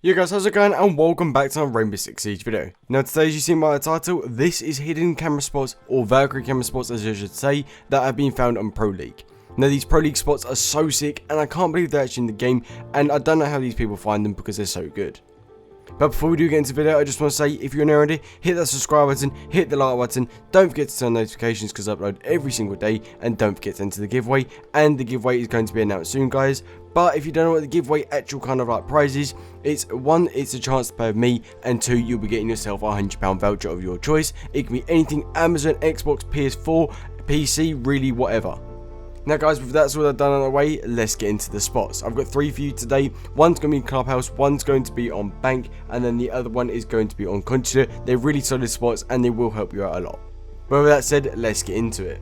Yo guys, how's it going, and welcome back to another Rainbow Six Siege video. Now today, as you see by the title, this is hidden camera spots, or Valkyrie camera spots as I should say, that have been found on Pro League. Now these Pro League spots are so sick, and I can't believe they're actually in the game, and I don't know how these people find them because they're so good. But before we do get into the video, I just want to say, if you're new already, hit that subscribe button, hit the like button, don't forget to turn on notifications because I upload every single day, and don't forget to enter the giveaway, and the giveaway is going to be announced soon guys. But if you don't know what the giveaway actual kind of like prize is, it's one, it's a chance to play with me, and two, you'll be getting yourself a £100 voucher of your choice. It can be anything, Amazon, Xbox, PS4, PC, really whatever. Now guys, with that sort of done on the way, let's get into the spots. I've got three for you today. One's going to be in Clubhouse, one's going to be on Bank, and then the other one is going to be on Consulate. They're really solid spots and they will help you out a lot. But with that said, let's get into it.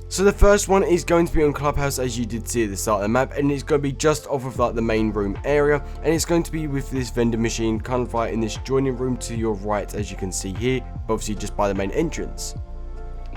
So the first one is going to be on Clubhouse, as you did see at the start of the map, and it's going to be just off of like the main room area, and it's going to be with this vending machine kind of like in this joining room to your right, as you can see here, obviously just by the main entrance.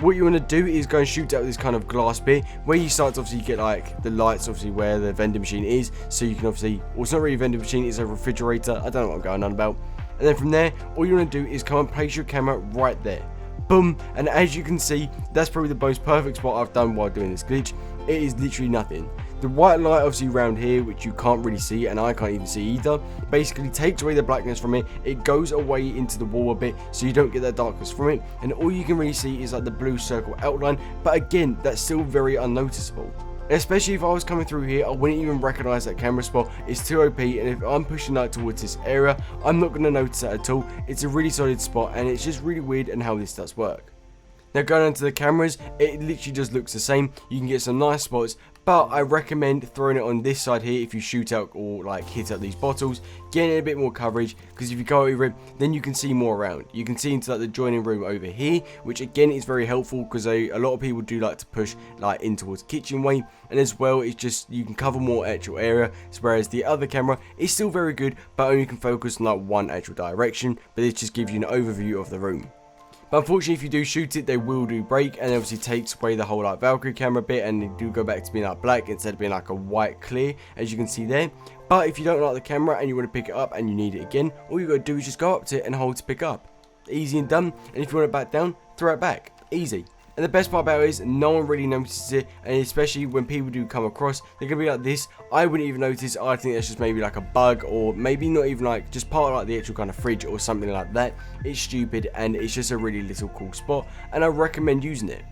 What you want to do is go and shoot out this kind of glass bit where you start to obviously get like the lights obviously where the vending machine is, so you can obviously, well it's not really a vending machine, it's a refrigerator, I don't know what I'm going on about. And then from there, all you want to do is come and place your camera right there. Boom, and as you can see, that's probably the most perfect spot I've done while doing this glitch. It is literally nothing. The white light obviously around here, which you can't really see and I can't even see either, basically takes away the blackness from it. It goes away into the wall a bit so you don't get that darkness from it, and all you can really see is like the blue circle outline, but again that's still very unnoticeable. Especially if I was coming through here, I wouldn't even recognize that camera spot. It's too OP, and if I'm pushing out towards this area, I'm not going to notice that at all. It's a really solid spot, and it's just really weird and how this does work. Now going onto the cameras, it literally just looks the same. You can get some nice spots, but I recommend throwing it on this side here if you shoot out or like hit out these bottles, getting a bit more coverage, because if you go over it, then you can see more around. You can see into like the joining room over here, which again is very helpful because a lot of people do like to push like in towards kitchen way, and as well it's just you can cover more actual area, whereas the other camera is still very good but only can focus on like one actual direction, but it just gives you an overview of the room. But unfortunately, if you do shoot it, they will do break, and obviously takes away the whole like Valkyrie camera bit, and they do go back to being like black instead of being like a white clear, as you can see there. But if you don't like the camera and you want to pick it up and you need it again, all you got to do is just go up to it and hold to pick up. Easy and done. And if you want it back down, throw it back. Easy. And the best part about it is no one really notices it, and especially when people do come across, they're going to be like this. I wouldn't even notice. I think that's just maybe like a bug, or maybe not even like just part of like the actual kind of fridge or something like that. It's stupid, and it's just a really little cool spot, and I recommend using it.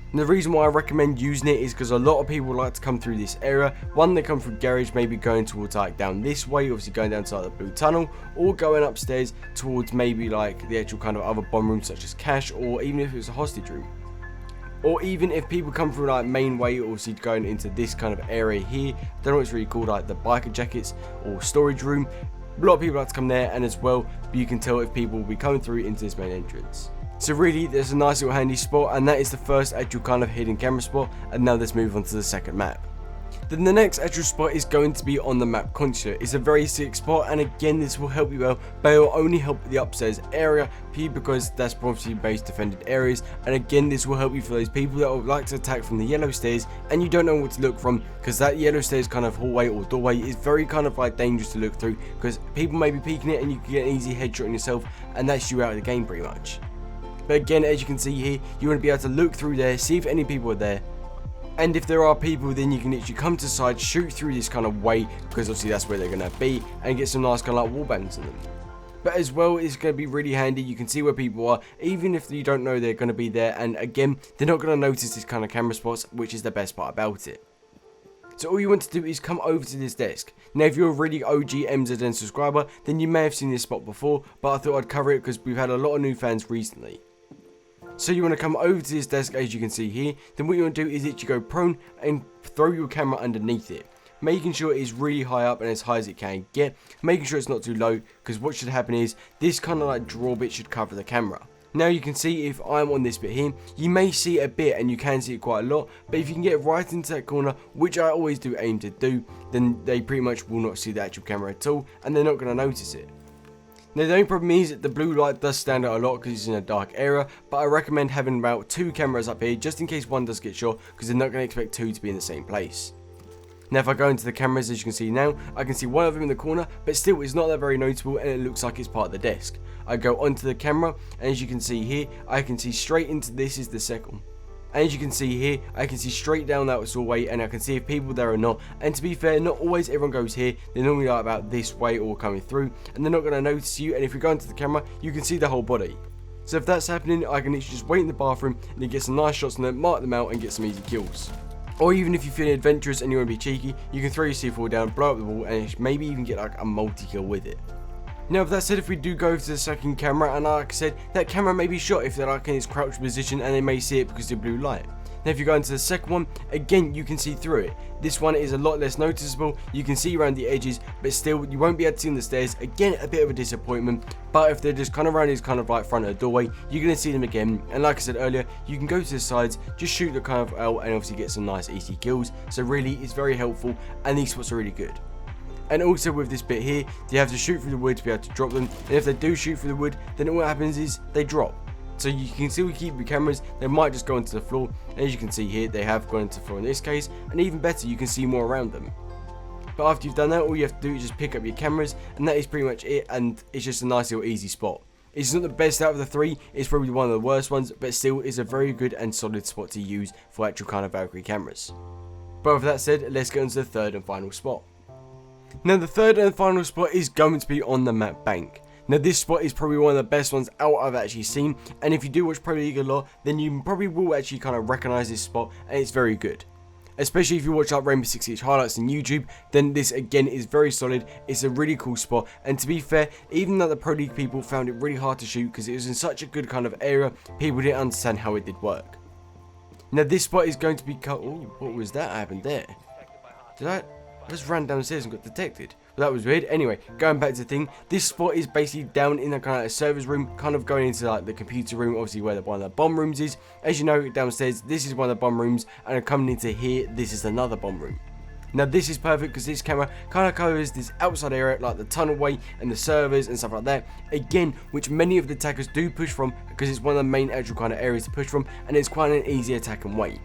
And the reason why I recommend using it is because a lot of people like to come through this area. One, they come through garage, maybe going towards like down this way, obviously going down to like the blue tunnel, or going upstairs towards maybe like the actual kind of other bomb rooms such as cash, or even if it was a hostage room. Or even if people come through like main way, obviously going into this kind of area here, I don't know what it's really called, like the biker jackets or storage room. A lot of people like to come there, and as well, you can tell if people will be coming through into this main entrance. So really, there's a nice little handy spot, and that is the first actual kind of hidden camera spot. And now let's move on to the second map. Then the next actual spot is going to be on the map Consulate. It's a very sick spot, and again this will help you out, but it will only help the upstairs area because that's obviously base defended areas, and again this will help you for those people that would like to attack from the yellow stairs and you don't know what to look from, because that yellow stairs kind of hallway or doorway is very kind of like dangerous to look through, because people may be peeking it and you can get an easy headshot on yourself, and that's you out of the game pretty much. But again, as you can see here, you want to be able to look through there, see if any people are there. And if there are people, then you can literally come to the side, shoot through this kind of way, because obviously that's where they're going to be, and get some nice kind of like wall bangs in them. But as well, it's going to be really handy. You can see where people are, even if you don't know they're going to be there. And again, they're not going to notice this kind of camera spots, which is the best part about it. So all you want to do is come over to this desk. Now, if you're a really OG MZN subscriber, then you may have seen this spot before, but I thought I'd cover it because we've had a lot of new fans recently. So you want to come over to this desk, as you can see here. Then what you want to do is literally go prone and throw your camera underneath it, making sure it is really high up and as high as it can get, making sure it's not too low, because what should happen is this kind of like draw bit should cover the camera. Now you can see if I'm on this bit here, you may see a bit and you can see it quite a lot, but if you can get right into that corner, which I always do aim to do, then they pretty much will not see the actual camera at all, and they're not going to notice it. Now the only problem is that the blue light does stand out a lot because it's in a dark area, but I recommend having about 2 cameras up here just in case one does get shot, because they're not going to expect 2 to be in the same place. Now if I go into the cameras, as you can see now, I can see one of them in the corner, but still it's not that very noticeable and it looks like it's part of the desk. I go onto the camera, and as you can see here, I can see straight into this is the second. And as you can see here, I can see straight down that hallway, and I can see if people there or not. And to be fair, not always everyone goes here. They're normally like about this way or coming through, and they're not going to notice you. And if you go into the camera, you can see the whole body. So if that's happening, I can literally just wait in the bathroom and then get some nice shots on them, mark them out, and get some easy kills. Or even if you're feeling adventurous and you want to be cheeky, you can throw your C4 down, blow up the wall, and maybe even get like a multi-kill with it. Now, with that said, if we do go to the second camera, and like I said, that camera may be shot if they're like in its crouched position and they may see it because of the blue light. Now if you go into the second one, again you can see through it. This one is a lot less noticeable, you can see around the edges, but still you won't be able to see on the stairs. Again, a bit of a disappointment, but if they're just kind of around this kind of like front of the doorway, you're going to see them again. And like I said earlier, you can go to the sides, just shoot the kind of out and obviously get some nice easy kills. So really it's very helpful, and these spots are really good. And also with this bit here, you have to shoot through the wood to be able to drop them, and if they do shoot through the wood, then what happens is they drop. So you can still keep your cameras, they might just go into the floor, and as you can see here, they have gone into the floor in this case, and even better, you can see more around them. But after you've done that, all you have to do is just pick up your cameras, and that is pretty much it, and it's just a nice little easy spot. It's not the best out of the three, it's probably one of the worst ones, but still is a very good and solid spot to use for actual kind of Valkyrie cameras. But with that said, let's get on to the third and final spot. Now the third and final spot is going to be on the map bank. Now this spot is probably one of the best ones out I've actually seen, and if you do watch Pro League a lot, then you probably will actually kind of recognise this spot, and it's very good. Especially if you watch like Rainbow Six Siege highlights on YouTube, then this again is very solid. It's a really cool spot, and to be fair, even though the Pro League people found it really hard to shoot because it was in such a good kind of area, people didn't understand how it did work. Now this spot is going to be oh, what was that happened there? Did I just ran downstairs and got detected? Well, that was weird. Anyway, going back to the thing, this spot is basically down in the kind of servers room, kind of going into like the computer room, obviously where one of the bomb rooms is. As you know, downstairs, this is one of the bomb rooms, and coming into here, this is another bomb room. Now this is perfect because this camera kind of covers this outside area like the tunnelway and the servers and stuff like that, again, which many of the attackers do push from because it's one of the main actual kind of areas to push from, and it's quite an easy attack and wait.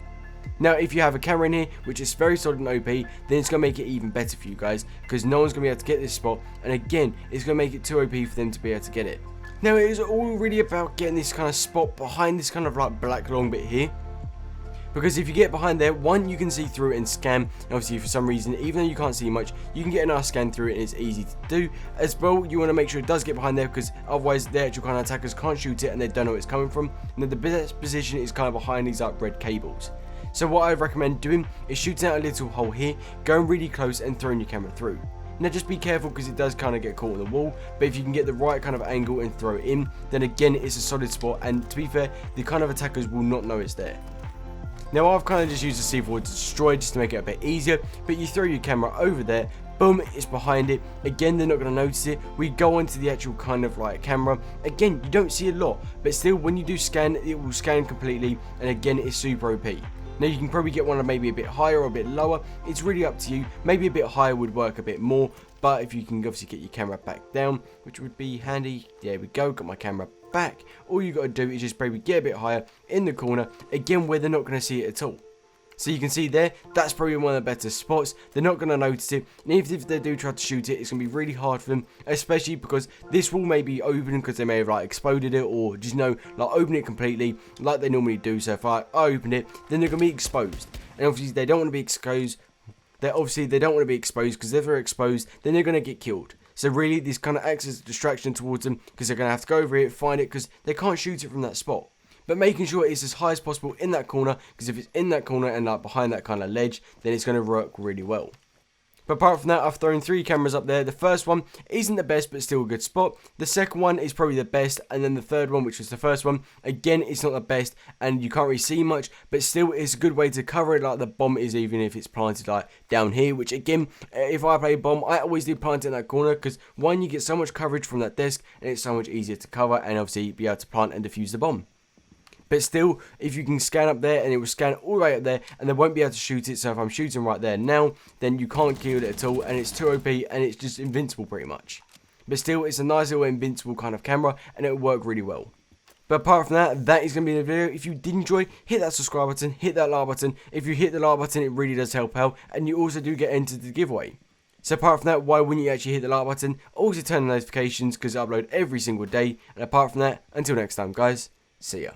Now if you have a camera in here which is very solid and OP, then it's going to make it even better for you guys because no one's going to be able to get this spot, and again it's going to make it too OP for them to be able to get it. Now it is all really about getting this kind of spot behind this kind of like black long bit here, because if you get behind there, one, you can see through it and scan, and obviously for some reason, even though you can't see much, you can get a nice scan through it and it's easy to do. As well, you want to make sure it does get behind there because otherwise the actual kind of attackers can't shoot it and they don't know where it's coming from. Now the best position is kind of behind these like red cables. So what I recommend doing is shooting out a little hole here, going really close and throwing your camera through. Now just be careful because it does kind of get caught on the wall, but if you can get the right kind of angle and throw it in, then again it's a solid spot, and to be fair, the kind of attackers will not know it's there. Now I've kind of just used the C4 to destroy just to make it a bit easier, but you throw your camera over there, boom, it's behind it. Again, they're not going to notice it. We go onto the actual kind of like camera. Again, you don't see a lot, but still when you do scan, it will scan completely, and again it's super OP. Now you can probably get one maybe a bit higher or a bit lower, it's really up to you. Maybe a bit higher would work a bit more, but if you can obviously get your camera back down, which would be handy, there we go, got my camera back. All you got to do is just maybe get a bit higher in the corner, again where they're not going to see it at all. So you can see there, that's probably one of the better spots. They're not going to notice it, and even if they do try to shoot it, it's going to be really hard for them, especially because this wall may be open because they may have like exploded it, or just like open it completely like they normally do. So if I open it, then they're going to be exposed, and obviously they don't want to be exposed. They don't want to be exposed because if they're exposed, then they're going to get killed. So really, this kind of acts as a distraction towards them because they're going to have to go over here, find it because they can't shoot it from that spot. But making sure it's as high as possible in that corner, because if it's in that corner and like behind that kind of ledge, then it's going to work really well. But apart from that, I've thrown 3 cameras up there. The first one isn't the best, but still a good spot. The second one is probably the best, and then the third one, which was the first one, again, it's not the best, and you can't really see much, but still, it's a good way to cover it like the bomb is, even if it's planted like down here, which again, if I play bomb, I always do plant it in that corner, because one, you get so much coverage from that desk, and it's so much easier to cover, and obviously be able to plant and defuse the bomb. But still, if you can scan up there, and it will scan all the way up there, and they won't be able to shoot it, so if I'm shooting right there now, then you can't kill it at all, and it's too OP, and it's just invincible pretty much. But still, it's a nice little invincible kind of camera, and it will work really well. But apart from that, that is going to be the video. If you did enjoy, hit that subscribe button, hit that like button. If you hit the like button, it really does help out, and you also do get entered the giveaway. So apart from that, why wouldn't you actually hit the like button? Also turn on notifications because I upload every single day. And apart from that, until next time guys, see ya.